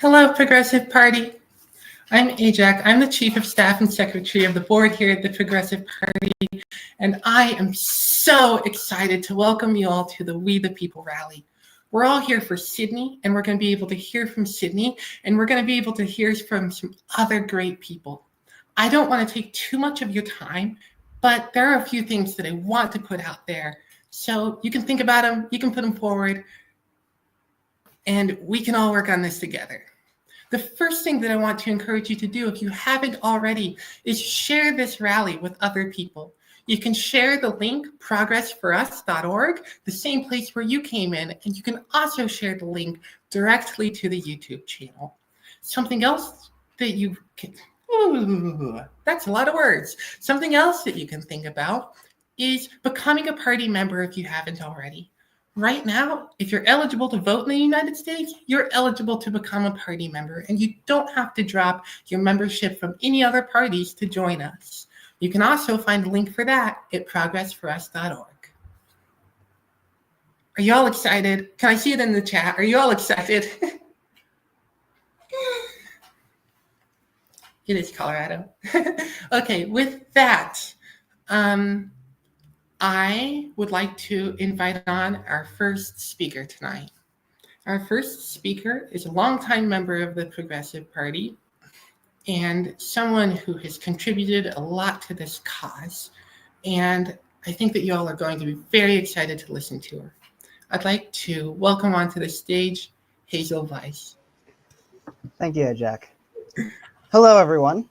Hello, Progressive Party. I'm Ajak. I'm the Chief of Staff and Secretary of the Board here at the Progressive Party, and I am so excited to welcome you all to the We the People rally. We're all here for Sydney, and we're going to be able to hear from Sydney, and we're going to be able to hear from some other great people. I don't want to take too much of your time, but there are a few things that I want to put out there. So you can think about them, you can put them forward, and we can all work on this together. The first thing that I want to encourage you to do, if you haven't already, is share this rally with other people. You can share the link, progressforus.org, the same place where you came in, and you can also share the link directly to the YouTube channel. Something else that you can, that's a lot of words. Something else that you can think about is becoming a party member if you haven't already. Right now, if you're eligible to vote in the United States, you're eligible to become a party member, and you don't have to drop your membership from any other parties to join us. You can also find a link for that at progressforus.org. Are you all excited? Can I see it in the chat? Are you all excited? It is Colorado. Okay, with that, I would like to invite on our first speaker tonight. Our first speaker is a longtime member of the Progressive Party and someone who has contributed a lot to this cause. And I think that you all are going to be very excited to listen to her. I'd like to welcome onto the stage Hazel Vice. Thank you, Jack. Hello, everyone.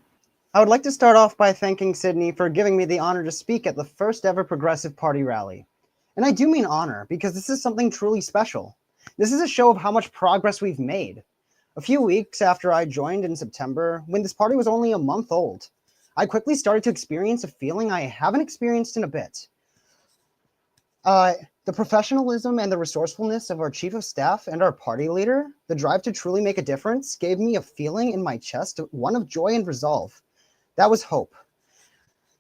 I would like to start off by thanking Sydney for giving me the honor to speak at the first ever Progressive Party rally. And I do mean honor, because this is something truly special. This is a show of how much progress we've made. A few weeks after I joined in September, when this party was only a month old, I quickly started to experience a feeling I haven't experienced in a bit. The professionalism and the resourcefulness of our chief of staff and our party leader, the drive to truly make a difference, gave me a feeling in my chest, one of joy and resolve. That was hope.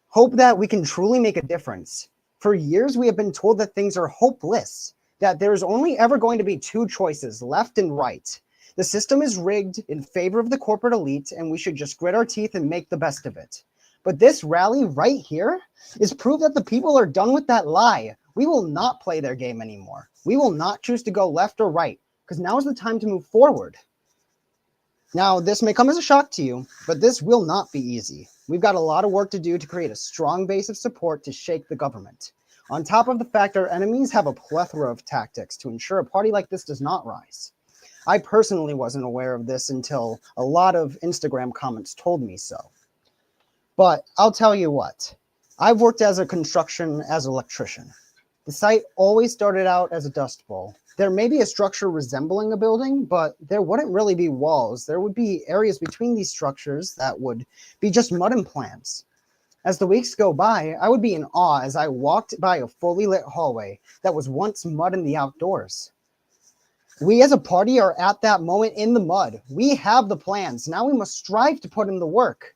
Hope that we can truly make a difference. For years, we have been told that things are hopeless, that there's only ever going to be two choices, left and right. The system is rigged in favor of the corporate elite, and we should just grit our teeth and make the best of it. But this rally right here is proof that the people are done with that lie. We will not play their game anymore. We will not choose to go left or right, because now is the time to move forward. Now, this may come as a shock to you, but this will not be easy. We've got a lot of work to do to create a strong base of support to shake the government. On top of the fact our enemies have a plethora of tactics to ensure a party like this does not rise. I personally wasn't aware of this until a lot of Instagram comments told me so. But I'll tell you what, I've worked as an electrician. The site always started out as a dust bowl. There may be a structure resembling a building, but there wouldn't really be walls. There would be areas between these structures that would be just mud and plants. As the weeks go by, I would be in awe as I walked by a fully lit hallway that was once mud in the outdoors. We as a party are at that moment in the mud. We have the plans. Now we must strive to put in the work.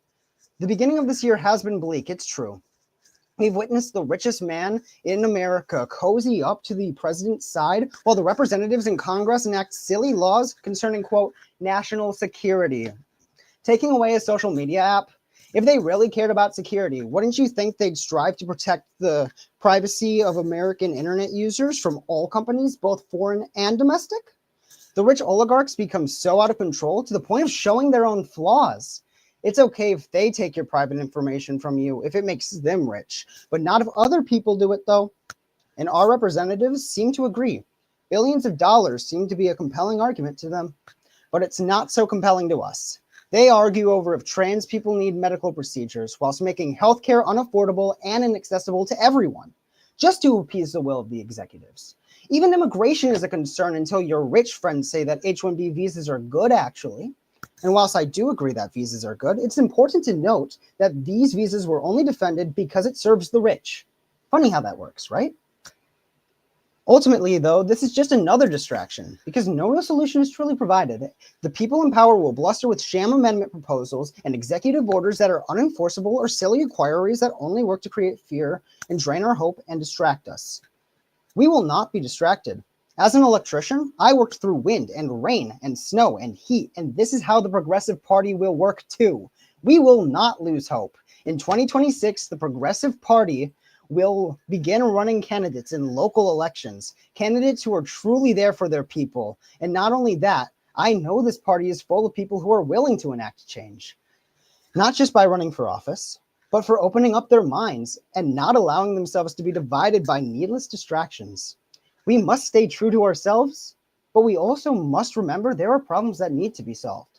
The beginning of this year has been bleak, it's true. We've witnessed the richest man in America cozy up to the president's side while the representatives in Congress enact silly laws concerning, quote, national security. Taking away a social media app, if they really cared about security, wouldn't you think they'd strive to protect the privacy of American internet users from all companies, both foreign and domestic? The rich oligarchs become so out of control to the point of showing their own flaws. It's okay if they take your private information from you if it makes them rich, but not if other people do it, though. And our representatives seem to agree. Billions of dollars seem to be a compelling argument to them, but it's not so compelling to us. They argue over if trans people need medical procedures whilst making healthcare unaffordable and inaccessible to everyone, just to appease the will of the executives. Even immigration is a concern until your rich friends say that H-1B visas are good, actually. And whilst I do agree that visas are good, it's important to note that these visas were only defended because it serves the rich. Funny how that works, right? Ultimately, though, this is just another distraction because no real solution is truly provided. The people in power will bluster with sham amendment proposals and executive orders that are unenforceable or silly inquiries that only work to create fear and drain our hope and distract us. We will not be distracted. As an electrician, I worked through wind and rain and snow and heat, and this is how the Progressive Party will work too. We will not lose hope. In 2026, the Progressive Party will begin running candidates in local elections, candidates who are truly there for their people. And not only that, I know this party is full of people who are willing to enact change, not just by running for office, but for opening up their minds and not allowing themselves to be divided by needless distractions. We must stay true to ourselves, but we also must remember there are problems that need to be solved.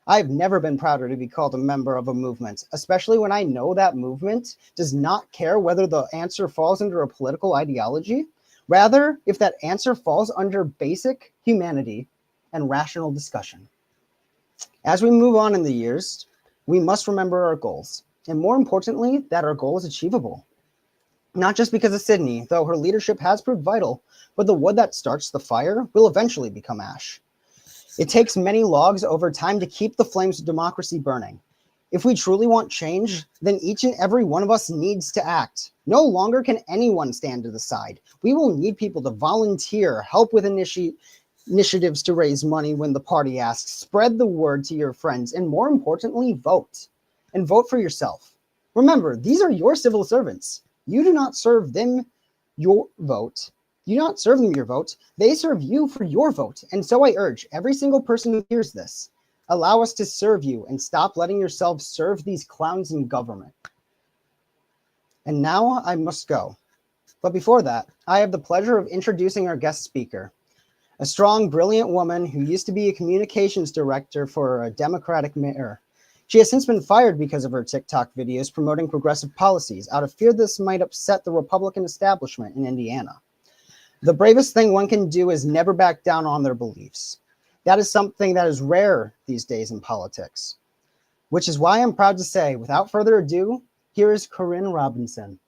I've never been prouder to be called a member of a movement, especially when I know that movement does not care whether the answer falls under a political ideology. Rather, if that answer falls under basic humanity and rational discussion. As we move on in the years, we must remember our goals, and more importantly, that our goal is achievable. Not just because of Sydney, though her leadership has proved vital, but the wood that starts the fire will eventually become ash. It takes many logs over time to keep the flames of democracy burning. If we truly want change, then each and every one of us needs to act. No longer can anyone stand to the side. We will need people to volunteer, help with initiatives to raise money when the party asks, spread the word to your friends, and more importantly, vote. And vote for yourself. Remember, these are your civil servants. You do not serve them your vote. You do not serve them your vote. They serve you for your vote. And so I urge every single person who hears this, allow us to serve you and stop letting yourselves serve these clowns in government. And now I must go. But before that, I have the pleasure of introducing our guest speaker, a strong, brilliant woman who used to be a communications director for a Democratic mayor. She has since been fired because of her TikTok videos promoting progressive policies out of fear this might upset the Republican establishment in Indiana. The bravest thing one can do is never back down on their beliefs. That is something that is rare these days in politics, which is why I'm proud to say, without further ado, here is Karin Robinson.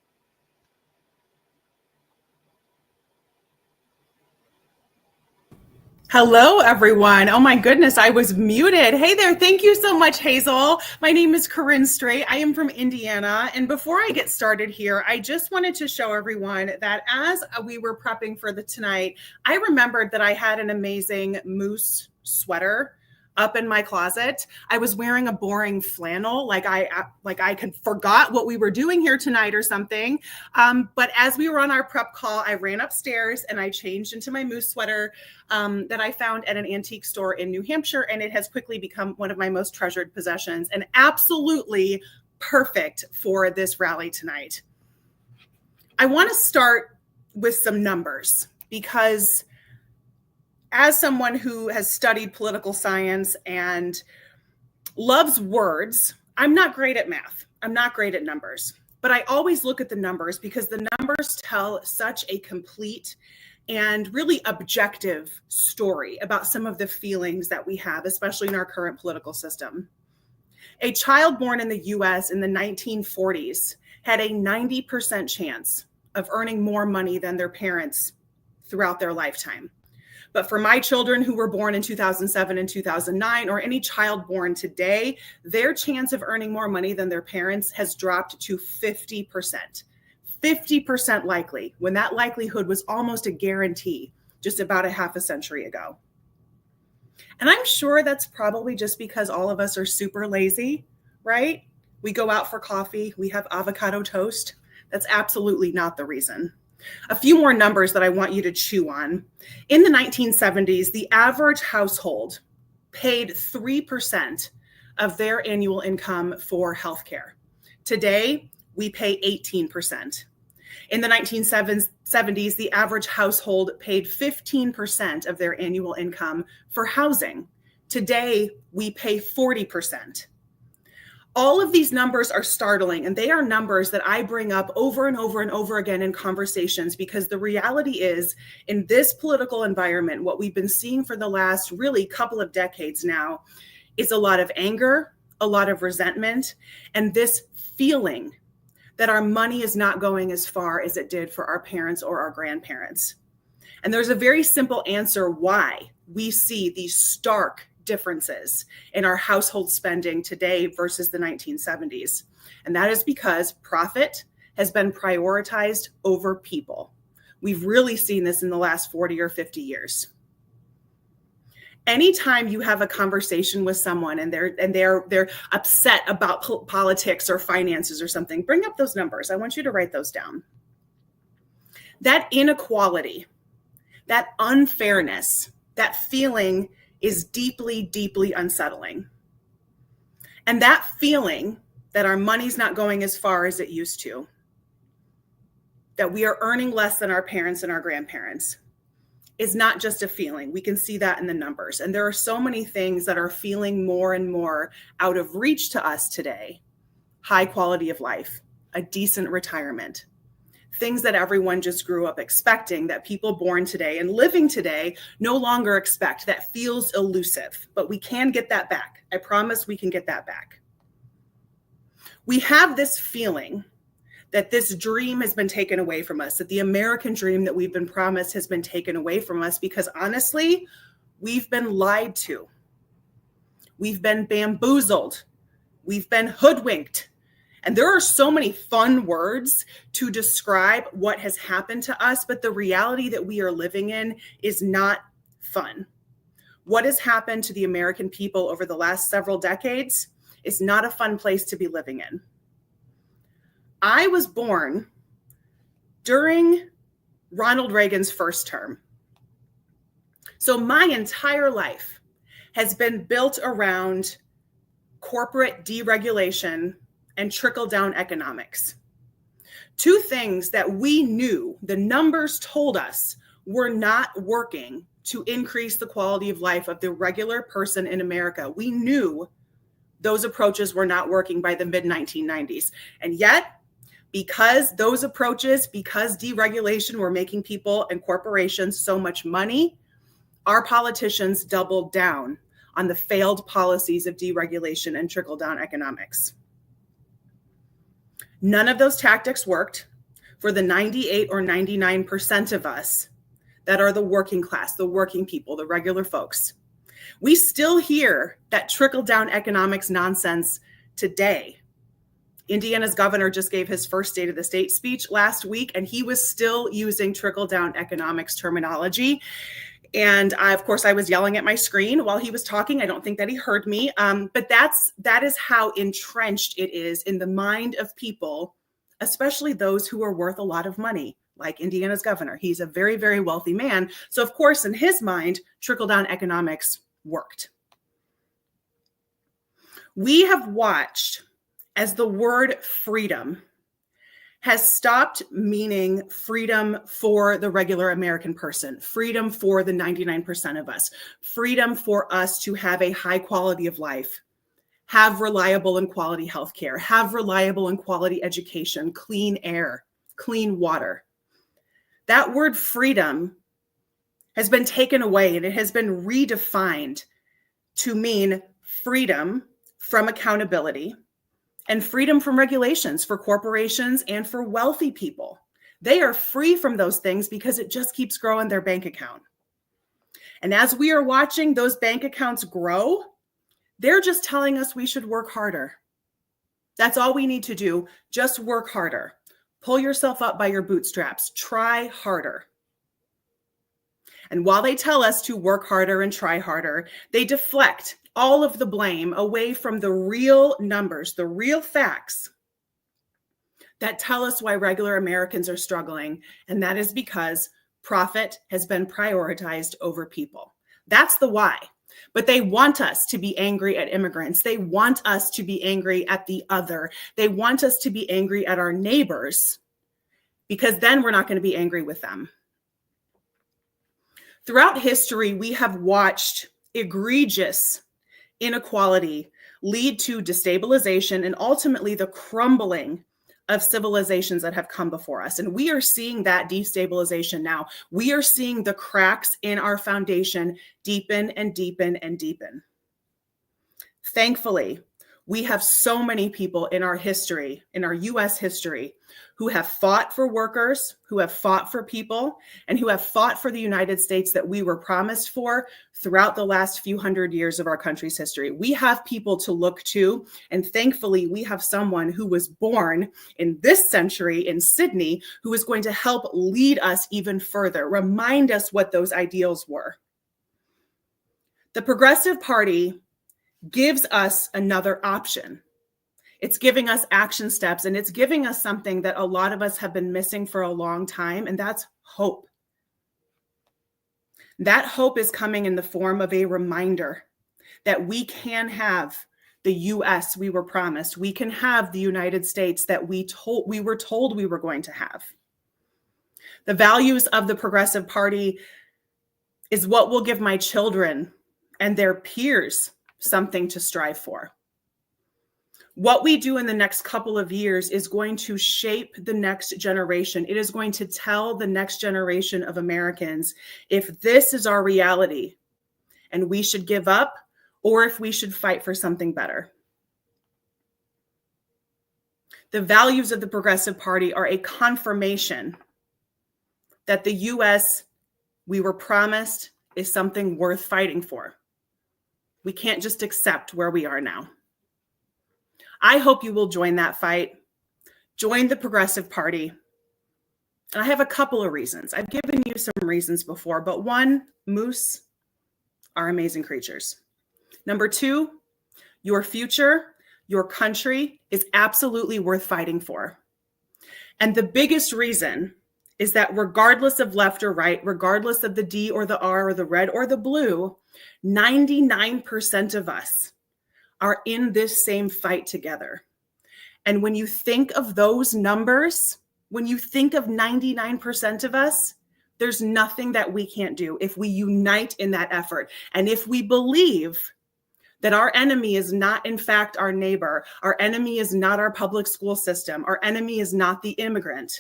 Hello, everyone. Oh my goodness, I was muted. Hey there. Thank you so much, Hazel. My name is Karin Straight. I am from Indiana. And before I get started here, I just wanted to show everyone that as we were prepping for tonight, I remembered that I had an amazing moose sweater up in my closet. I was wearing a boring flannel, like I forgot what we were doing here tonight or something. But as we were on our prep call, I ran upstairs and I changed into my moose sweater that I found at an antique store in New Hampshire, and it has quickly become one of my most treasured possessions and absolutely perfect for this rally tonight. I want to start with some numbers because as someone who has studied political science and loves words, I'm not great at math. I'm not great at numbers, but I always look at the numbers because the numbers tell such a complete and really objective story about some of the feelings that we have, especially in our current political system. A child born in the US in the 1940s had a 90% chance of earning more money than their parents throughout their lifetime. But for my children who were born in 2007 and 2009, or any child born today, their chance of earning more money than their parents has dropped to 50%. 50% likely, when that likelihood was almost a guarantee just about a half a century ago. And I'm sure that's probably just because all of us are super lazy, right? We go out for coffee, we have avocado toast. That's absolutely not the reason. A few more numbers that I want you to chew on. In the 1970s, the average household paid 3% of their annual income for healthcare. Today, we pay 18%. In the 1970s, the average household paid 15% of their annual income for housing. Today, we pay 40%. All of these numbers are startling, and they are numbers that I bring up over and over and over again in conversations because the reality is, in this political environment, what we've been seeing for the last really couple of decades now is a lot of anger, a lot of resentment, and this feeling that our money is not going as far as it did for our parents or our grandparents. And there's a very simple answer why we see these stark differences in our household spending today versus the 1970s. And that is because profit has been prioritized over people. We've really seen this in the last 40 or 50 years. Anytime you have a conversation with someone and they're upset about politics or finances or something, bring up those numbers. I want you to write those down. That inequality, that unfairness, that feeling is deeply, deeply unsettling. And that feeling that our money's not going as far as it used to, that we are earning less than our parents and our grandparents, is not just a feeling. We can see that in the numbers. And there are so many things that are feeling more and more out of reach to us today. High quality of life, a decent retirement, things that everyone just grew up expecting, that people born today and living today no longer expect. That feels elusive, but we can get that back. I promise we can get that back. We have this feeling that this dream has been taken away from us, that the American dream that we've been promised has been taken away from us, because honestly, we've been lied to. We've been bamboozled. We've been hoodwinked. And there are so many fun words to describe what has happened to us, but the reality that we are living in is not fun. What has happened to the American people over the last several decades is not a fun place to be living in. I was born during Ronald Reagan's first term. So my entire life has been built around corporate deregulation and trickle-down economics. Two things that we knew, the numbers told us, were not working to increase the quality of life of the regular person in America. We knew those approaches were not working by the mid-1990s. And yet, because those approaches, because deregulation were making people and corporations so much money, our politicians doubled down on the failed policies of deregulation and trickle-down economics. None of those tactics worked for the 98 or 99% of us that are the working class, the working people, the regular folks. We still hear that trickle-down economics nonsense today. Indiana's governor just gave his first State of the State speech last week, and he was still using trickle-down economics terminology. And of course, I was yelling at my screen while he was talking. I don't think that he heard me, but that is how entrenched it is in the mind of people, especially those who are worth a lot of money, like Indiana's governor. He's a very, very wealthy man. So of course, in his mind, trickle-down economics worked. We have watched as the word freedom has stopped meaning freedom for the regular American person, freedom for the 99% of us, freedom for us to have a high quality of life, have reliable and quality healthcare, have reliable and quality education, clean air, clean water. That word freedom has been taken away, and it has been redefined to mean freedom from accountability and freedom from regulations for corporations and for wealthy people. They are free from those things because it just keeps growing their bank account. And as we are watching those bank accounts grow, they're just telling us we should work harder. That's all we need to do. Just work harder. Pull yourself up by your bootstraps. Try harder. And while they tell us to work harder and try harder, they deflect all of the blame away from the real numbers, the real facts that tell us why regular Americans are struggling. And that is because profit has been prioritized over people. That's the why. But they want us to be angry at immigrants. They want us to be angry at the other. They want us to be angry at our neighbors, because then we're not going to be angry with them. Throughout history, we have watched egregious inequality lead to destabilization and ultimately the crumbling of civilizations that have come before us. And we are seeing that destabilization now. We are seeing the cracks in our foundation deepen and deepen and deepen. Thankfully, We have so many people in our history, in our US history, who have fought for workers, who have fought for people, and who have fought for the United States that we were promised for throughout the last few hundred years of our country's history. We have people to look to, and thankfully we have someone who was born in this century in Sydney who is going to help lead us even further, remind us what those ideals were. The Progressive Party gives us another option. It's giving us action steps, and it's giving us something that a lot of us have been missing for a long time, and that's hope. That hope is coming in the form of a reminder that we can have the US we were promised. We can have the United States that we were told we were going to have. The values of the Progressive Party is what will give my children and their peers something to strive for. What we do in the next couple of years is going to shape the next generation. It is going to tell the next generation of Americans if this is our reality and we should give up, or if we should fight for something better. The values of the Progressive Party are a confirmation that the US we were promised is something worth fighting for. We can't just accept where we are now. I hope you will join that fight. Join the Progressive Party. And I have a couple of reasons. I've given you some reasons before, but one, moose are amazing creatures. Number two, your future, your country is absolutely worth fighting for. And the biggest reason is that regardless of left or right, regardless of the D or the R or the red or the blue, 99% of us are in this same fight together. And when you think of those numbers, when you think of 99% of us, there's nothing that we can't do if we unite in that effort. And if we believe that our enemy is not, in fact, our neighbor, our enemy is not our public school system, our enemy is not the immigrant.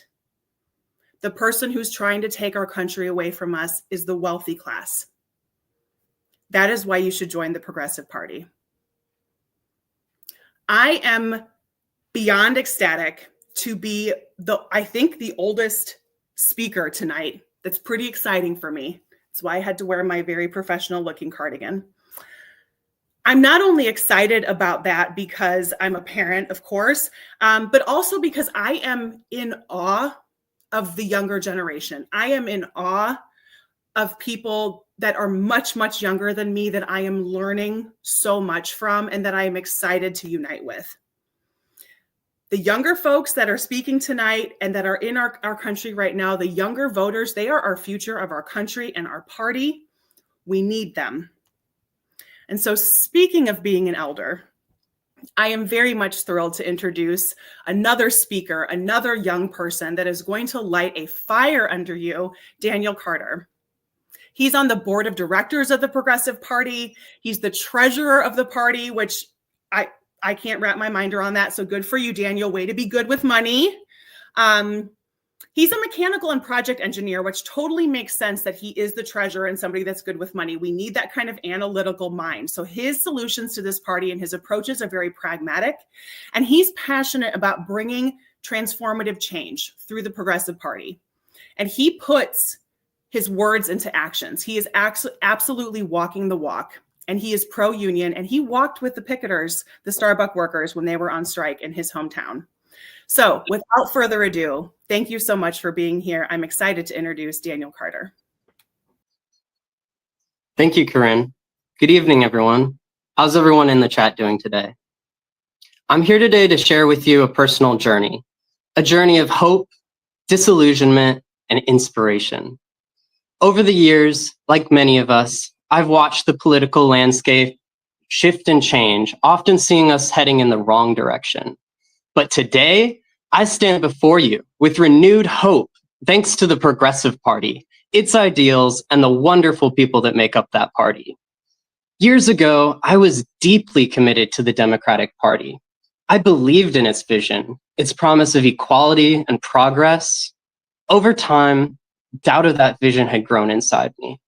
The person who's trying to take our country away from us is the wealthy class. That is why you should join the Progressive Party. I am beyond ecstatic to be I think the oldest speaker tonight. That's pretty exciting for me. That's why I had to wear my very professional looking cardigan. I'm not only excited about that because I'm a parent, of course, but also because I am in awe of the younger generation. I am in awe of people that are much, much younger than me that I am learning so much from and that I am excited to unite with. The younger folks that are speaking tonight and that are in our country right now, the younger voters, they are our future of our country and our party. We need them. And so speaking of being an elder, I am very much thrilled to introduce another speaker, another young person that is going to light a fire under you, Daniel Carter. He's on the board of directors of the Progressive Party. He's the treasurer of the party, which I can't wrap my mind around that. So good for you, Daniel. Way to be good with money. He's a mechanical and project engineer, which totally makes sense that he is the treasurer and somebody that's good with money. We need that kind of analytical mind. So his solutions to this party and his approaches are very pragmatic. And he's passionate about bringing transformative change through the Progressive Party. And he puts his words into actions. He is absolutely walking the walk. And he is pro-union. And he walked with the picketers, the Starbucks workers, when they were on strike in his hometown. So without further ado, thank you so much for being here. I'm excited to introduce Daniel Carter. Thank you, Karin. Good evening, everyone. How's everyone in the chat doing today? I'm here today to share with you a personal journey, a journey of hope, disillusionment, and inspiration. Over the years, like many of us, I've watched the political landscape shift and change, often seeing us heading in the wrong direction. But today, I stand before you with renewed hope, thanks to the Progressive Party, its ideals, and the wonderful people that make up that party. Years ago, I was deeply committed to the Democratic Party. I believed in its vision, its promise of equality and progress. Over time, doubt of that vision had grown inside me.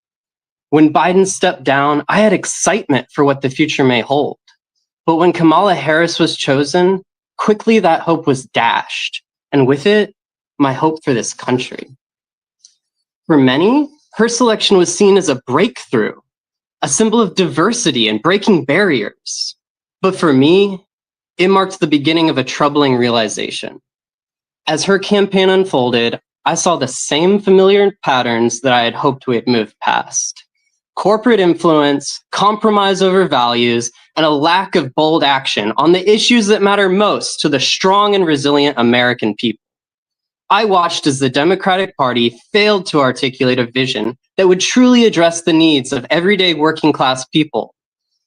When Biden stepped down, I had excitement for what the future may hold. But when Kamala Harris was chosen, quickly that hope was dashed, and with it, my hope for this country. For many, her selection was seen as a breakthrough, a symbol of diversity and breaking barriers. But for me, it marked the beginning of a troubling realization. As her campaign unfolded, I saw the same familiar patterns that I had hoped we had moved past. Corporate influence, compromise over values, and a lack of bold action on the issues that matter most to the strong and resilient American people. I watched as the Democratic Party failed to articulate a vision that would truly address the needs of everyday working class people.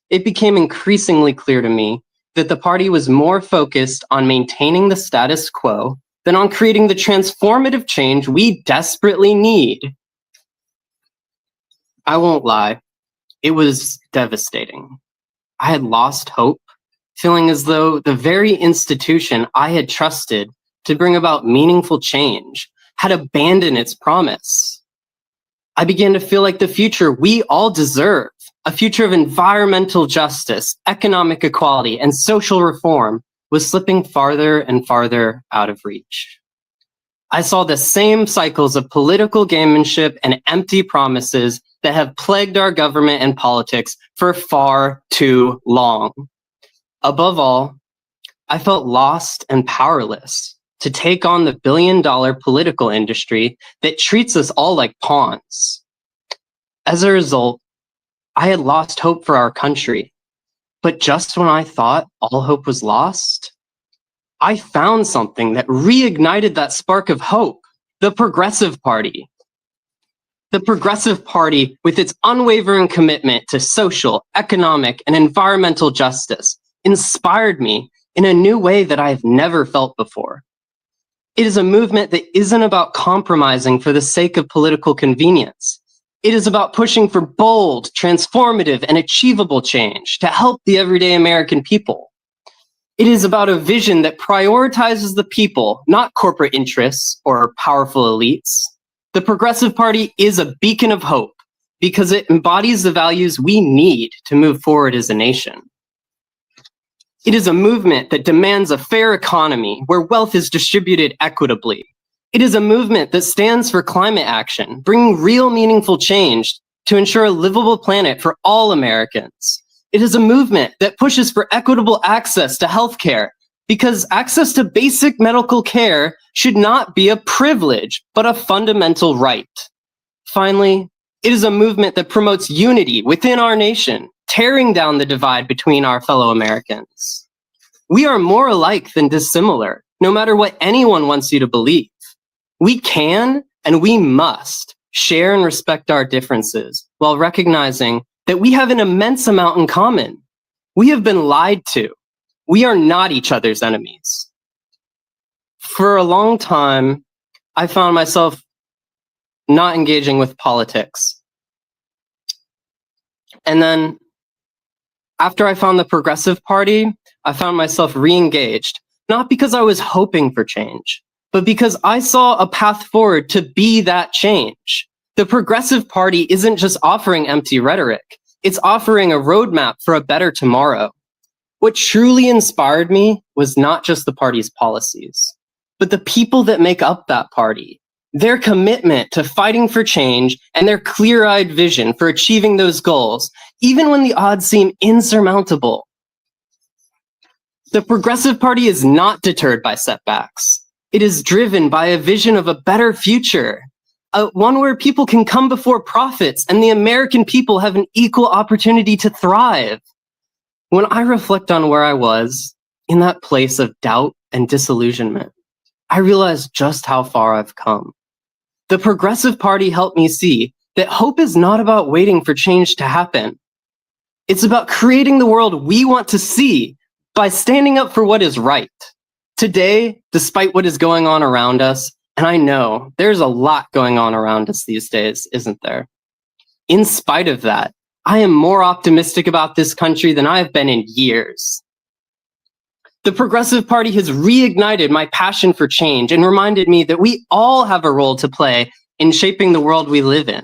It became increasingly clear to me that the party was more focused on maintaining the status quo than on creating the transformative change we desperately need. I won't lie, it was devastating. I had lost hope, feeling as though the very institution I had trusted to bring about meaningful change had abandoned its promise. I began to feel like the future we all deserve, a future of environmental justice, economic equality, and social reform, was slipping farther and farther out of reach. I saw the same cycles of political gamemanship and empty promises that have plagued our government and politics for far too long. Above all, I felt lost and powerless to take on the billion-dollar political industry that treats us all like pawns. As a result, I had lost hope for our country. But just when I thought all hope was lost, I found something that reignited that spark of hope: the Progressive Party. The Progressive Party, with its unwavering commitment to social, economic, and environmental justice, inspired me in a new way that I have never felt before. It is a movement that isn't about compromising for the sake of political convenience. It is about pushing for bold, transformative, and achievable change to help the everyday American people. It is about a vision that prioritizes the people, not corporate interests or powerful elites. The Progressive Party is a beacon of hope because it embodies the values we need to move forward as a nation. It is a movement that demands a fair economy where wealth is distributed equitably. It is a movement that stands for climate action, bringing real meaningful change to ensure a livable planet for all Americans. It is a movement that pushes for equitable access to healthcare, because access to basic medical care should not be a privilege, but a fundamental right. Finally, it is a movement that promotes unity within our nation, tearing down the divide between our fellow Americans. We are more alike than dissimilar, no matter what anyone wants you to believe. We can and we must share and respect our differences while recognizing that we have an immense amount in common. We have been lied to. We are not each other's enemies. For a long time, I found myself not engaging with politics. And then after I found the Progressive Party, I found myself re-engaged, not because I was hoping for change, but because I saw a path forward to be that change. The Progressive Party isn't just offering empty rhetoric, it's offering a roadmap for a better tomorrow. What truly inspired me was not just the party's policies, but the people that make up that party, their commitment to fighting for change, and their clear-eyed vision for achieving those goals, even when the odds seem insurmountable. The Progressive Party is not deterred by setbacks. It is driven by a vision of a better future, one where people can come before profits and the American people have an equal opportunity to thrive. When I reflect on where I was, in that place of doubt and disillusionment, I realize just how far I've come. The Progressive Party helped me see that hope is not about waiting for change to happen. It's about creating the world we want to see by standing up for what is right. Today, despite what is going on around us, and I know there's a lot going on around us these days, isn't there? In spite of that, I am more optimistic about this country than I have been in years. The Progressive Party has reignited my passion for change and reminded me that we all have a role to play in shaping the world we live in.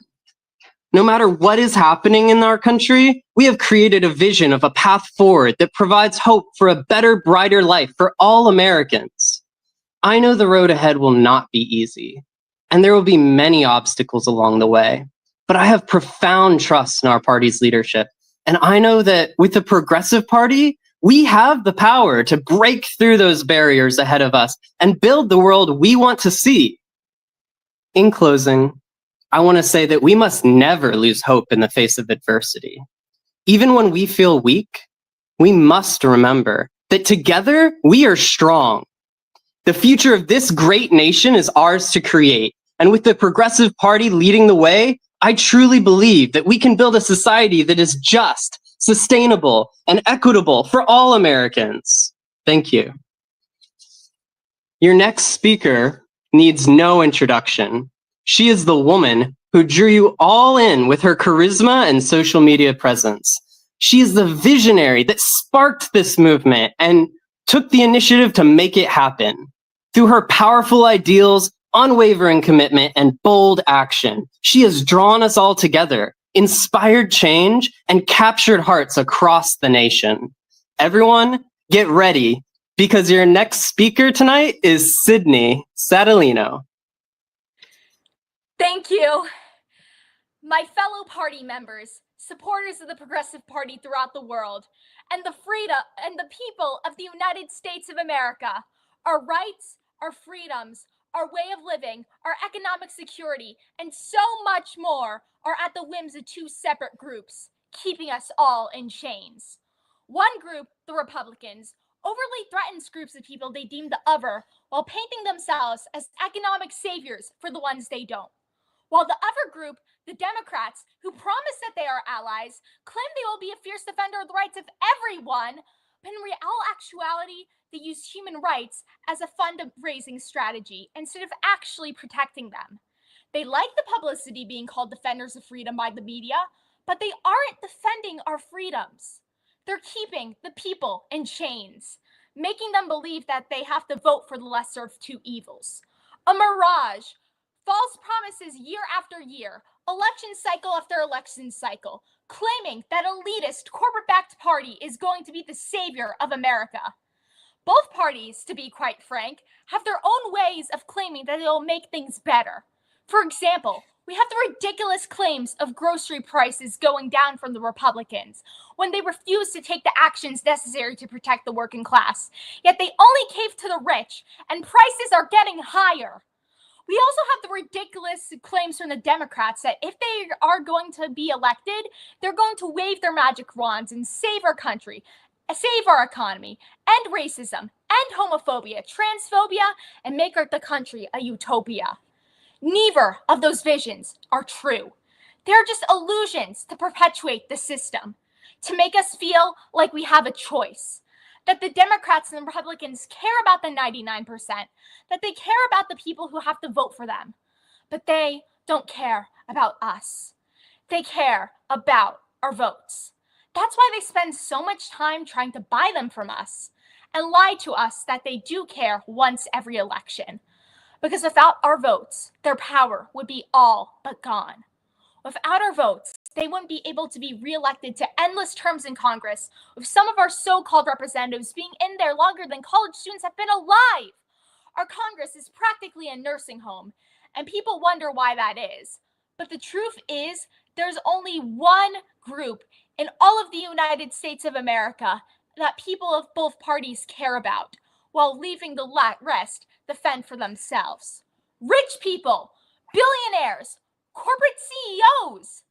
No matter what is happening in our country, we have created a vision of a path forward that provides hope for a better, brighter life for all Americans. I know the road ahead will not be easy, and there will be many obstacles along the way, but I have profound trust in our party's leadership, and I know that with the Progressive Party, we have the power to break through those barriers ahead of us and build the world we want to see. In closing, I want to say that we must never lose hope in the face of adversity. Even when we feel weak, we must remember that together we are strong. The future of this great nation is ours to create. And with the Progressive Party leading the way, I truly believe that we can build a society that is just, sustainable, and equitable for all Americans. Thank you. Your next speaker needs no introduction. She is the woman who drew you all in with her charisma and social media presence. She is the visionary that sparked this movement and took the initiative to make it happen. Through her powerful ideals, unwavering commitment, and bold action, she has drawn us all together, inspired change, and captured hearts across the nation. Everyone, get ready, because your next speaker tonight is Sydney Satellino. Thank you. My fellow party members, supporters of the Progressive Party throughout the world, and the people of the United States of America, our rights, our freedoms, our way of living, our economic security, and so much more are at the whims of two separate groups, keeping us all in chains. One group, the Republicans, overly threatens groups of people they deem the other while painting themselves as economic saviors for the ones they don't. While the other group, the Democrats, who promise that they are allies, claim they will be a fierce defender of the rights of everyone, but in all actuality, they use human rights as a fundraising strategy instead of actually protecting them. They like the publicity being called defenders of freedom by the media, but they aren't defending our freedoms. They're keeping the people in chains, making them believe that they have to vote for the lesser of two evils. A mirage. False promises year after year, election cycle after election cycle, claiming that elitist, corporate-backed party is going to be the savior of America. Both parties, to be quite frank, have their own ways of claiming that it'll make things better. For example, we have the ridiculous claims of grocery prices going down from the Republicans when they refuse to take the actions necessary to protect the working class. Yet they only cave to the rich, and prices are getting higher. We also have the ridiculous claims from the Democrats that if they are going to be elected, they're going to wave their magic wands and save our country, save our economy, end racism, end homophobia, transphobia, and make the country a utopia. Neither of those visions are true. They are just illusions to perpetuate the system, to make us feel like we have a choice. That the Democrats and the Republicans care about the 99%, that they care about the people who have to vote for them, but they don't care about us. They care about our votes. That's why they spend so much time trying to buy them from us and lie to us that they do care once every election. Because without our votes, their power would be all but gone. Without our votes, they wouldn't be able to be reelected to endless terms in Congress, with some of our so-called representatives being in there longer than college students have been alive. Our Congress is practically a nursing home, and people wonder why that is. But the truth is, there's only one group in all of the United States of America that people of both parties care about, while leaving the rest to fend for themselves. Rich people, billionaires, corporate CEOs.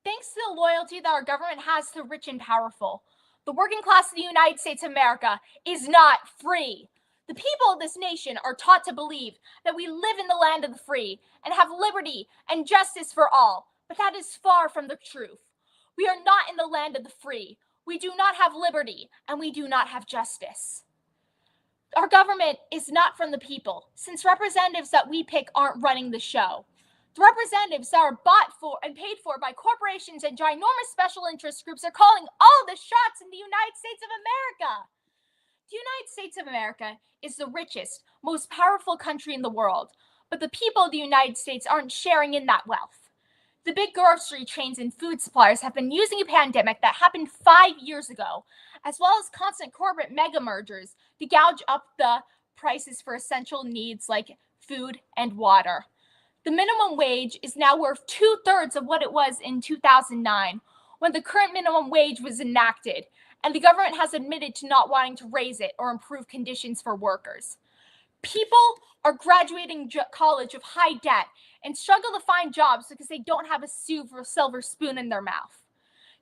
Thanks to the loyalty that our government has to the rich and powerful, the working class of the United States of America is not free. The people of this nation are taught to believe that we live in the land of the free and have liberty and justice for all, but that is far from the truth. We are not in the land of the free. We do not have liberty, and we do not have justice. Our government is not from the people, since representatives that we pick aren't running the show. The representatives that are bought for and paid for by corporations and ginormous special interest groups are calling all the shots in the United States of America. The United States of America is the richest, most powerful country in the world, but the people of the United States aren't sharing in that wealth. The big grocery chains and food suppliers have been using a pandemic that happened 5 years ago, as well as constant corporate mega mergers, to gouge up the prices for essential needs like food and water. The minimum wage is now worth 2/3 of what it was in 2009, when the current minimum wage was enacted, and the government has admitted to not wanting to raise it or improve conditions for workers. People are graduating college with high debt and struggle to find jobs because they don't have a silver spoon in their mouth.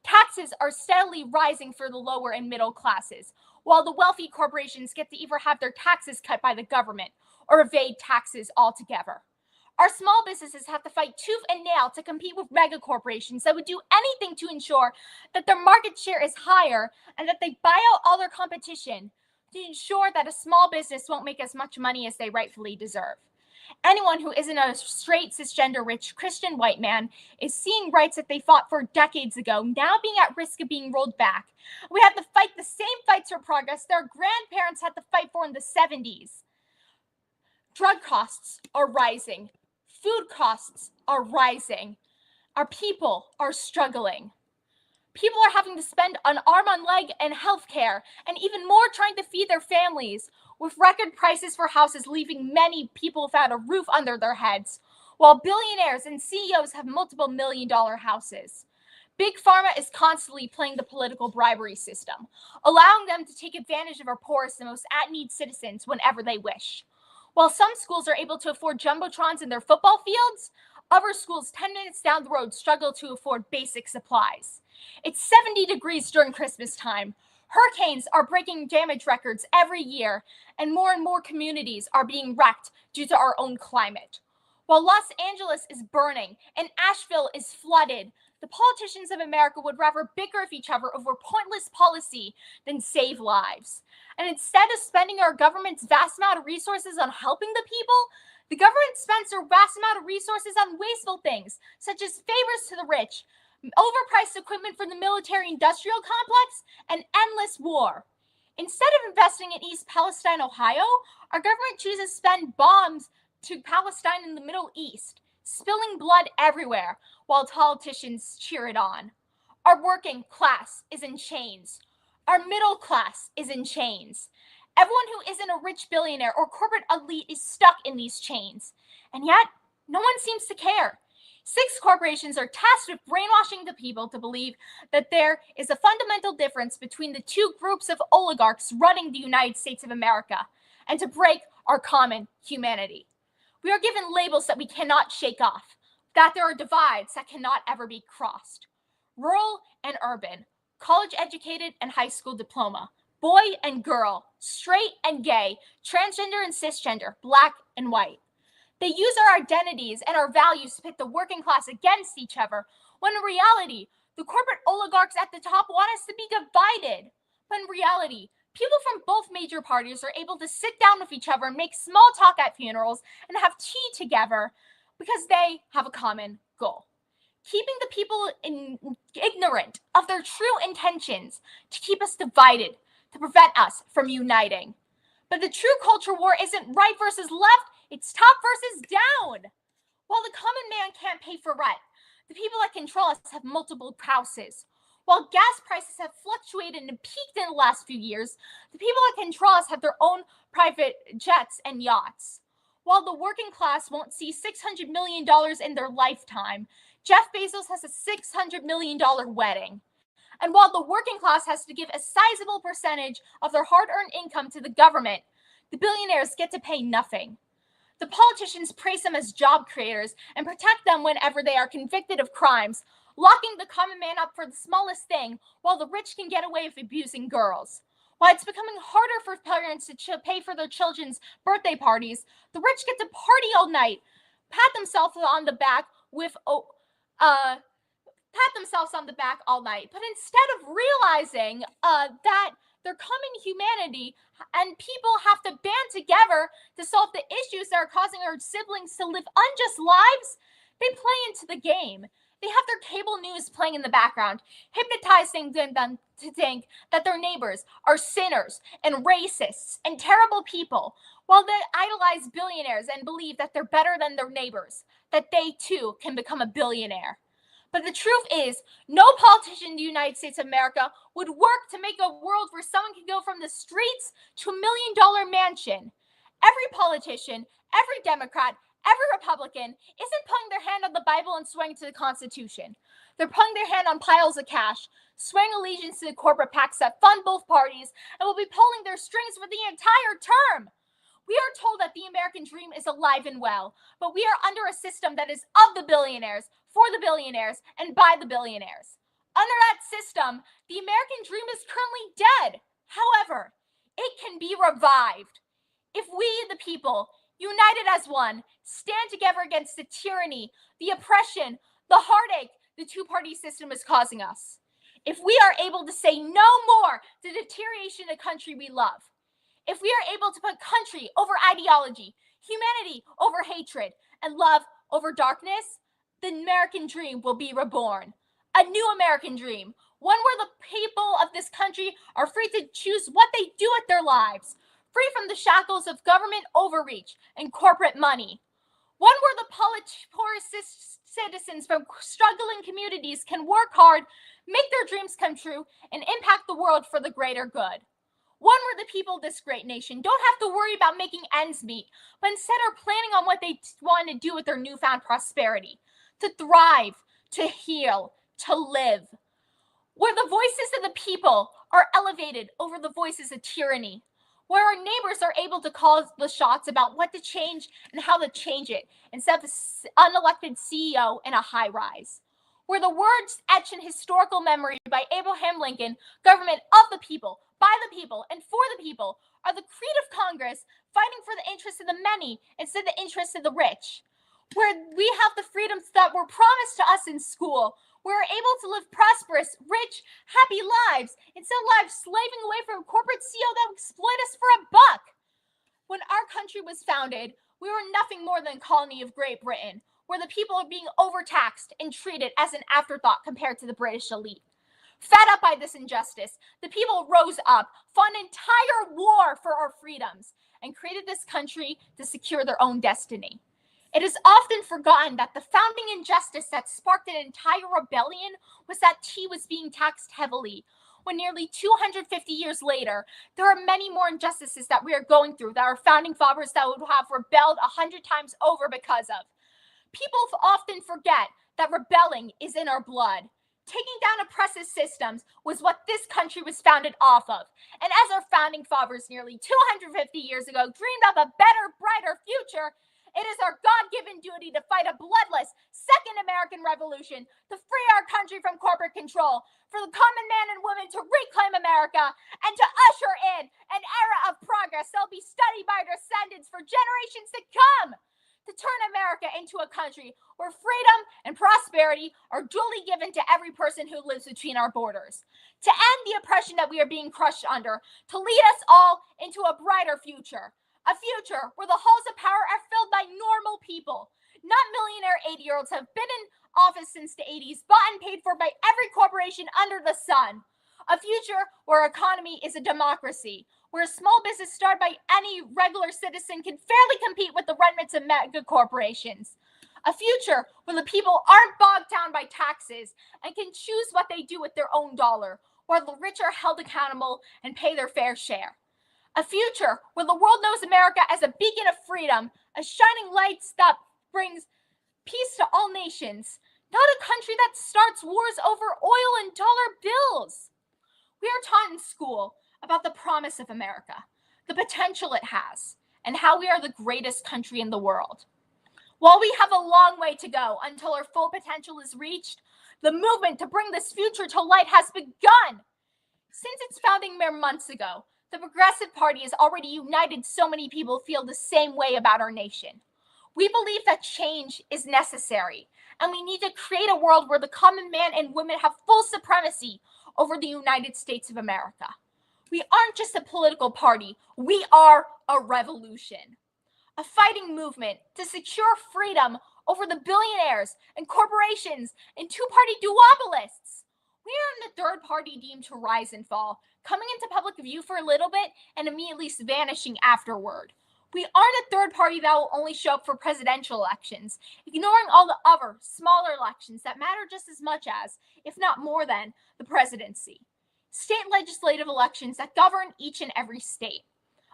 Taxes are steadily rising for the lower and middle classes, while the wealthy corporations get to either have their taxes cut by the government or evade taxes altogether. Our small businesses have to fight tooth and nail to compete with mega corporations that would do anything to ensure that their market share is higher and that they buy out all their competition to ensure that a small business won't make as much money as they rightfully deserve. Anyone who isn't a straight, cisgender, rich Christian white man is seeing rights that they fought for decades ago now being at risk of being rolled back. We have to fight the same fights for progress their grandparents had to fight for in the 70s. Drug costs are rising. Food costs are rising. Our people are struggling. People are having to spend an arm and leg and healthcare, and even more trying to feed their families, with record prices for houses leaving many people without a roof under their heads, while billionaires and CEOs have multiple million-dollar houses. Big Pharma is constantly playing the political bribery system, allowing them to take advantage of our poorest and most at-need citizens whenever they wish. While some schools are able to afford jumbotrons in their football fields, other schools 10 minutes down the road struggle to afford basic supplies. It's 70 degrees during Christmas time. Hurricanes are breaking damage records every year, and more communities are being wrecked due to our own climate. While Los Angeles is burning and Asheville is flooded, the politicians of America would rather bicker with each other over pointless policy than save lives. And instead of spending our government's vast amount of resources on helping the people, the government spends their vast amount of resources on wasteful things, such as favors to the rich, overpriced equipment for the military-industrial complex, and endless war. Instead of investing in East Palestine, Ohio, our government chooses to spend bombs to Palestine in the Middle East, spilling blood everywhere, while politicians cheer it on. Our working class is in chains. Our middle class is in chains. Everyone who isn't a rich billionaire or corporate elite is stuck in these chains. And yet, no one seems to care. 6 corporations are tasked with brainwashing the people to believe that there is a fundamental difference between the two groups of oligarchs running the United States of America, and to break our common humanity. We are given labels that we cannot shake off, that there are divides that cannot ever be crossed. Rural and urban, college-educated and high school diploma, boy and girl, straight and gay, transgender and cisgender, black and white. They use our identities and our values to pit the working class against each other, when in reality, the corporate oligarchs at the top want us to be divided. But in reality, people from both major parties are able to sit down with each other and make small talk at funerals and have tea together because they have a common goal. Keeping the people ignorant of their true intentions to keep us divided, to prevent us from uniting. But the true culture war isn't right versus left, it's top versus down. While the common man can't pay for rent, the people that control us have multiple houses. While gas prices have fluctuated and peaked in the last few years, the people that control us have their own private jets and yachts. While the working class won't see $600 million in their lifetime, Jeff Bezos has a $600 million wedding. And while the working class has to give a sizable percentage of their hard-earned income to the government, the billionaires get to pay nothing. The politicians praise them as job creators and protect them whenever they are convicted of crimes, locking the common man up for the smallest thing, while the rich can get away with abusing girls. While it's becoming harder for parents to pay for their children's birthday parties, the rich get to party all night, pat themselves on the back all night. But instead of realizing that their common humanity and people have to band together to solve the issues that are causing our siblings to live unjust lives, they play into the game. They have their cable news playing in the background, hypnotizing them to think that their neighbors are sinners and racists and terrible people, while they idolize billionaires and believe that they're better than their neighbors, that they too can become a billionaire. But the truth is, no politician in the United States of America would work to make a world where someone can go from the streets to a $1 million mansion. Every politician, every Democrat, every Republican isn't putting their hand on the Bible and swaying to the Constitution. They're putting their hand on piles of cash, swaying allegiance to the corporate PACs that fund both parties, and will be pulling their strings for the entire term. We are told that the American dream is alive and well, but we are under a system that is of the billionaires, for the billionaires, and by the billionaires. Under that system, the American dream is currently dead. However, it can be revived. If we, the people, united as one, stand together against the tyranny, the oppression, the heartache the two-party system is causing us. If we are able to say no more to the deterioration of the country we love, if we are able to put country over ideology, humanity over hatred, and love over darkness, the American dream will be reborn. A new American dream, one where the people of this country are free to choose what they do with their lives, free from the shackles of government overreach and corporate money. One where the poor citizens from struggling communities can work hard, make their dreams come true, and impact the world for the greater good. One where the people of this great nation don't have to worry about making ends meet, but instead are planning on what they want to do with their newfound prosperity, to thrive, to heal, to live. Where the voices of the people are elevated over the voices of tyranny. Where our neighbors are able to call the shots about what to change and how to change it, instead of the unelected CEO in a high rise. Where the words etched in historical memory by Abraham Lincoln, government of the people, by the people, and for the people, are the creed of Congress, fighting for the interests of the many instead of the interests of the rich. Where we have the freedoms that were promised to us in school. We're able to live prosperous, rich, happy lives instead of lives slaving away from a corporate CEO that would exploit us for a buck. When our country was founded, we were nothing more than a colony of Great Britain, where the people are being overtaxed and treated as an afterthought compared to the British elite. Fed up by this injustice, the people rose up, fought an entire war for our freedoms, and created this country to secure their own destiny. It is often forgotten that the founding injustice that sparked an entire rebellion was that tea was being taxed heavily. When nearly 250 years later, there are many more injustices that we are going through that our founding fathers that would have rebelled 100 times over because of. People often forget that rebelling is in our blood. Taking down oppressive systems was what this country was founded off of. And as our founding fathers nearly 250 years ago dreamed of a better, brighter future, it is our God-given duty to fight a bloodless second American Revolution to free our country from corporate control, for the common man and woman to reclaim America, and to usher in an era of progress that will be studied by our descendants for generations to come, to turn America into a country where freedom and prosperity are duly given to every person who lives between our borders, to end the oppression that we are being crushed under, to lead us all into a brighter future. A future where the halls of power are filled by normal people, not millionaire 80-year-olds who have been in office since the 80s, bought and paid for by every corporation under the sun. A future where our economy is a democracy, where a small business started by any regular citizen can fairly compete with the remnants of mega corporations. A future where the people aren't bogged down by taxes and can choose what they do with their own dollar, where the rich are held accountable and pay their fair share. A future where the world knows America as a beacon of freedom, a shining light that brings peace to all nations, not a country that starts wars over oil and dollar bills. We are taught in school about the promise of America, the potential it has, and how we are the greatest country in the world. While we have a long way to go until our full potential is reached, the movement to bring this future to light has begun. Since its founding mere months ago, the Progressive Party has already united so many people who feel the same way about our nation. We believe that change is necessary, and we need to create a world where the common man and women have full supremacy over the United States of America. We aren't just a political party, we are a revolution. A fighting movement to secure freedom over the billionaires and corporations and two-party duopolists. We are in the third party deemed to rise and fall, coming into public view for a little bit and immediately vanishing afterward. We aren't a third party that will only show up for presidential elections, ignoring all the other, smaller elections that matter just as much as, if not more than, the presidency. State legislative elections that govern each and every state.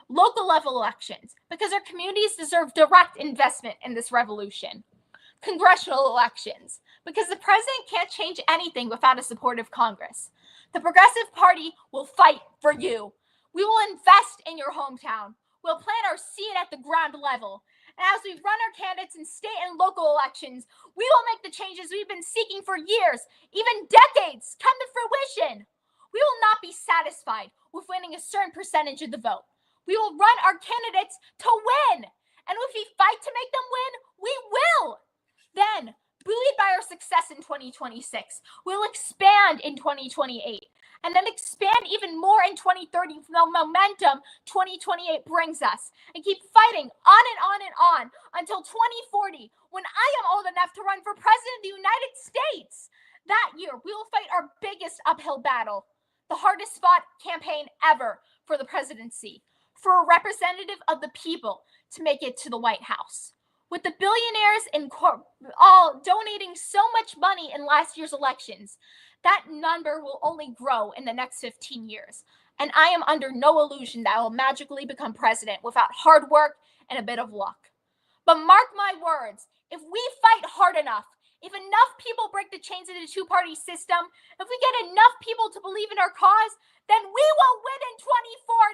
Local level elections, because our communities deserve direct investment in this revolution. Congressional elections, because the president can't change anything without a supportive Congress. The Progressive Party will fight for you. We will invest in your hometown. We'll plant our seed at the ground level. And as we run our candidates in state and local elections, we will make the changes we've been seeking for years, even decades, come to fruition. We will not be satisfied with winning a certain percentage of the vote. We will run our candidates to win. And if we fight to make them win, we will. Then, buoyed by our success in 2026, we'll expand in 2028, and then expand even more in 2030 from the momentum 2028 brings us, and keep fighting on and on and on until 2040, when I am old enough to run for president of the United States. That year, we will fight our biggest uphill battle, the hardest fought campaign ever for the presidency, for a representative of the people to make it to the White House. With the billionaires all donating so much money in last year's elections, that number will only grow in the next 15 years. And I am under no illusion that I will magically become president without hard work and a bit of luck. But mark my words, if we fight hard enough, if enough people break the chains of the two-party system, if we get enough people to believe in our cause, then we will win in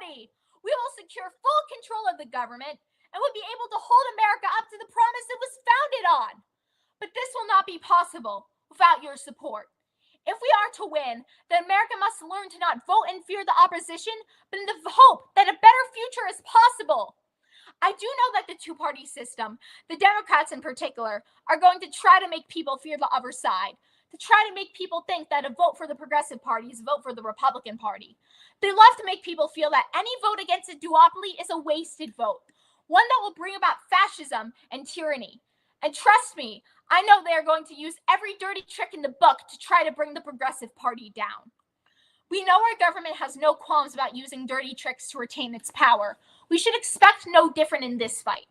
2040. We will secure full control of the government and would be able to hold America up to the promise it was founded on. But this will not be possible without your support. If we are to win, then America must learn to not vote in fear of the opposition, but in the hope that a better future is possible. I do know that the two-party system, the Democrats in particular, are going to try to make people fear the other side, to try to make people think that a vote for the Progressive Party is a vote for the Republican Party. They love to make people feel that any vote against a duopoly is a wasted vote, one that will bring about fascism and tyranny. And trust me, I know they are going to use every dirty trick in the book to try to bring the Progressive Party down. We know our government has no qualms about using dirty tricks to retain its power. We should expect no different in this fight.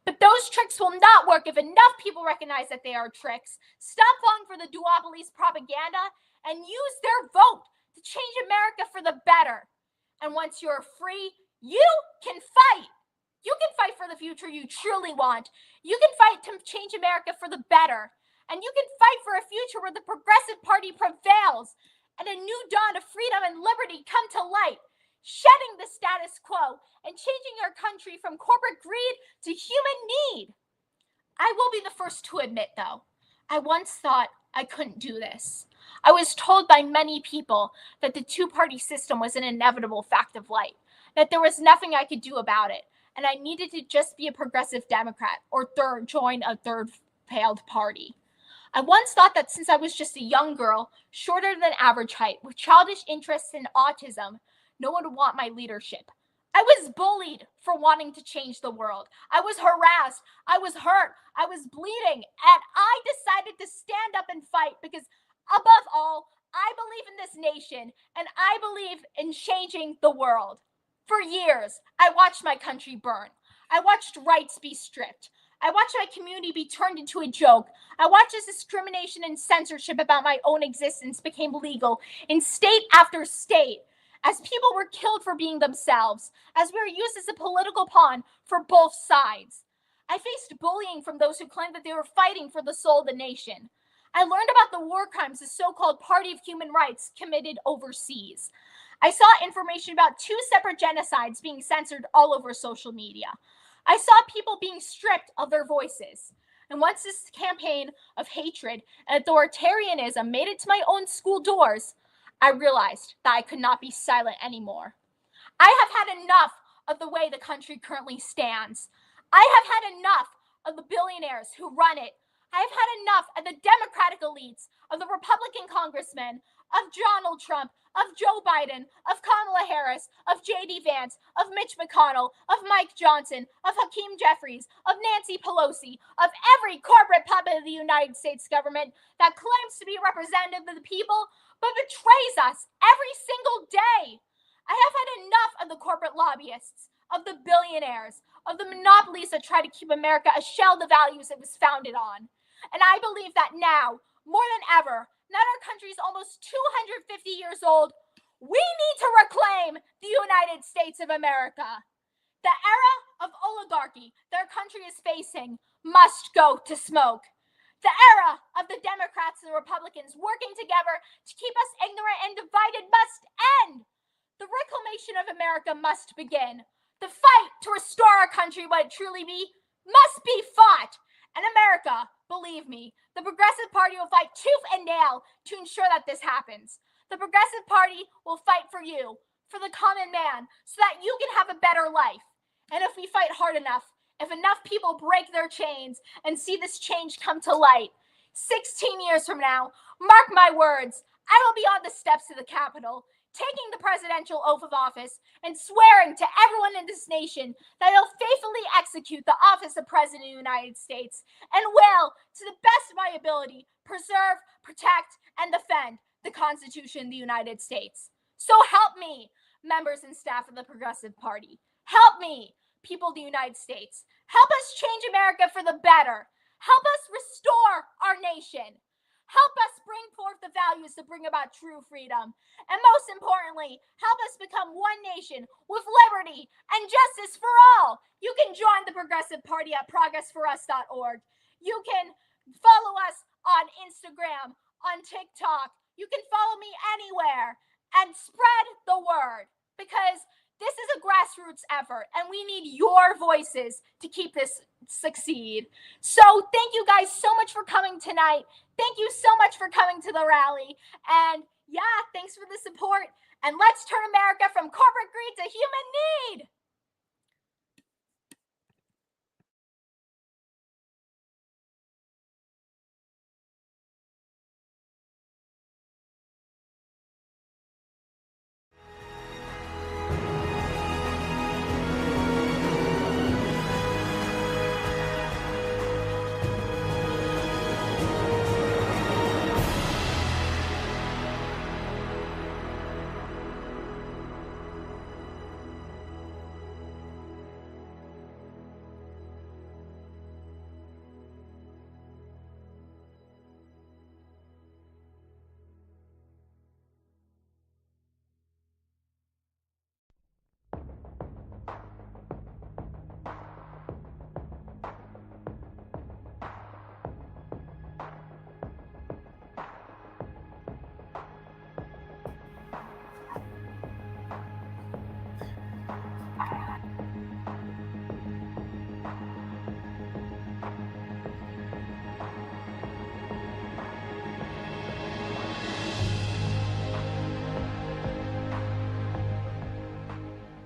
But those tricks will not work if enough people recognize that they are tricks, stop falling for the duopoly's propaganda, and use their vote to change America for the better. And once you're free, you can fight. You can fight for the future you truly want. You can fight to change America for the better. And you can fight for a future where the Progressive Party prevails and a new dawn of freedom and liberty come to light, shedding the status quo and changing our country from corporate greed to human need. I will be the first to admit, though, I once thought I couldn't do this. I was told by many people that the two-party system was an inevitable fact of life, that there was nothing I could do about it, and I needed to just be a progressive Democrat or join a third-paled party. I once thought that since I was just a young girl, shorter than average height, with childish interests in autism, no one would want my leadership. I was bullied for wanting to change the world. I was harassed. I was hurt. I was bleeding. And I decided to stand up and fight because, above all, I believe in this nation and I believe in changing the world. For years, I watched my country burn. I watched rights be stripped. I watched my community be turned into a joke. I watched as discrimination and censorship about my own existence became legal in state after state, as people were killed for being themselves, as we were used as a political pawn for both sides. I faced bullying from those who claimed that they were fighting for the soul of the nation. I learned about the war crimes the so-called Party of Human Rights committed overseas. I saw information about 2 separate genocides being censored all over social media. I saw people being stripped of their voices. And once this campaign of hatred and authoritarianism made it to my own school doors, I realized that I could not be silent anymore. I have had enough of the way the country currently stands. I have had enough of the billionaires who run it. I have had enough of the Democratic elites, of the Republican congressmen, of Donald Trump, of Joe Biden, of Kamala Harris, of J.D. Vance, of Mitch McConnell, of Mike Johnson, of Hakeem Jeffries, of Nancy Pelosi, of every corporate puppet of the United States government that claims to be representative of the people, but betrays us every single day. I have had enough of the corporate lobbyists, of the billionaires, of the monopolies that try to keep America a shell of the values it was founded on. And I believe that now, more than ever, now that our country is almost 250 years old, we need to reclaim the United States of America. The era of oligarchy that our country is facing must go to smoke. The era of the Democrats and the Republicans working together to keep us ignorant and divided must end. The reclamation of America must begin. The fight to restore our country what it truly be must be fought. And America, believe me, the Progressive Party will fight tooth and nail to ensure that this happens. The Progressive Party will fight for you, for the common man, so that you can have a better life. And if we fight hard enough, if enough people break their chains and see this change come to light, 16 years from now, mark my words, I will be on the steps of the Capitol, taking the presidential oath of office and swearing to everyone in this nation that I'll faithfully execute the office of President of the United States and will, to the best of my ability, preserve, protect, and defend the Constitution of the United States. So help me, members and staff of the Progressive Party. Help me, people of the United States. Help us change America for the better. Help us restore our nation. Help us bring forth the values to bring about true freedom. And most importantly, help us become one nation with liberty and justice for all. You can join the Progressive Party at progressforus.org. You can follow us on Instagram, on TikTok. You can follow me anywhere and spread the word, because this is a grassroots effort and we need your voices to keep this succeed. So thank you guys so much for coming tonight. Thank you so much for coming to the rally. And yeah, thanks for the support. And let's turn America from corporate greed to human need.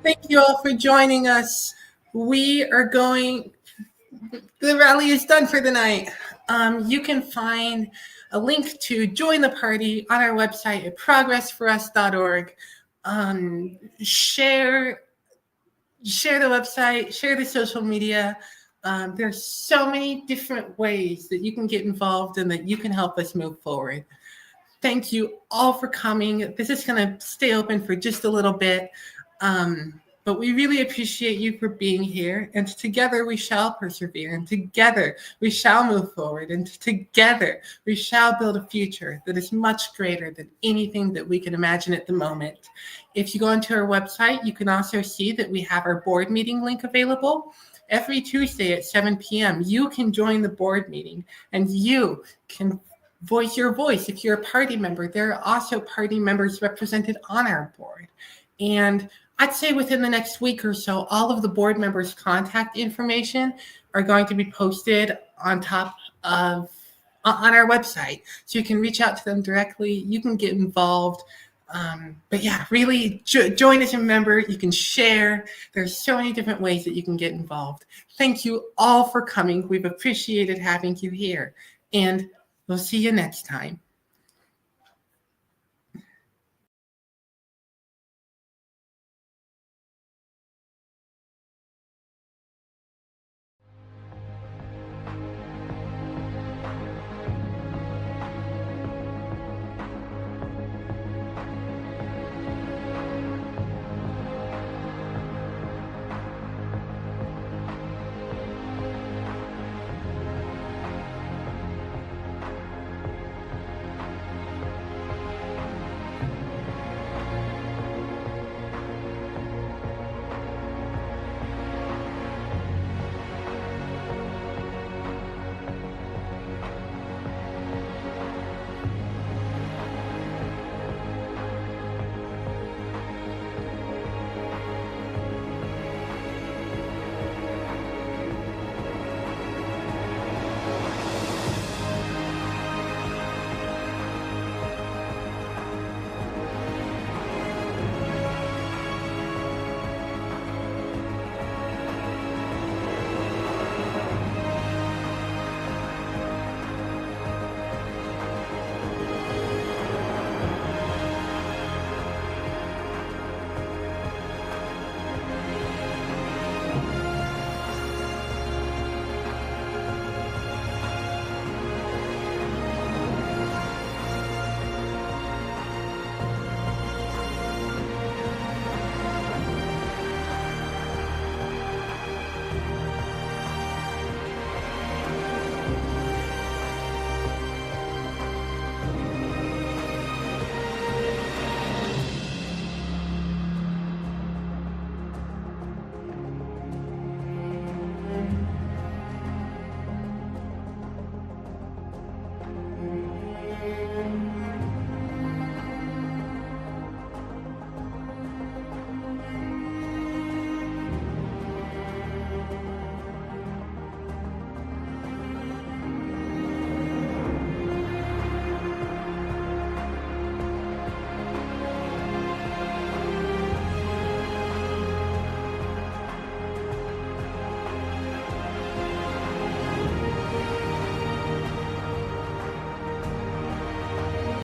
Thank you all for joining us. The rally is done for the night. You can find a link to join the party on our website at progressforus.org. Share the website, share the social media. There's so many different ways that you can get involved and that you can help us move forward. Thank you all for coming. This is going to stay open for just a little bit. But we really appreciate you for being here, and together we shall persevere, and together we shall move forward, and together we shall build a future that is much greater than anything that we can imagine at the moment. If you go onto our website, you can also see that we have our board meeting link available. Every Tuesday at 7 p.m., you can join the board meeting, and you can voice your voice. If you're a party member, there are also party members represented on our board. And I'd say within the next week or so, all of the board members' contact information are going to be posted on our website. So you can reach out to them directly. You can get involved. But yeah, really join as a member. You can share. There's so many different ways that you can get involved. Thank you all for coming. We've appreciated having you here. And we'll see you next time.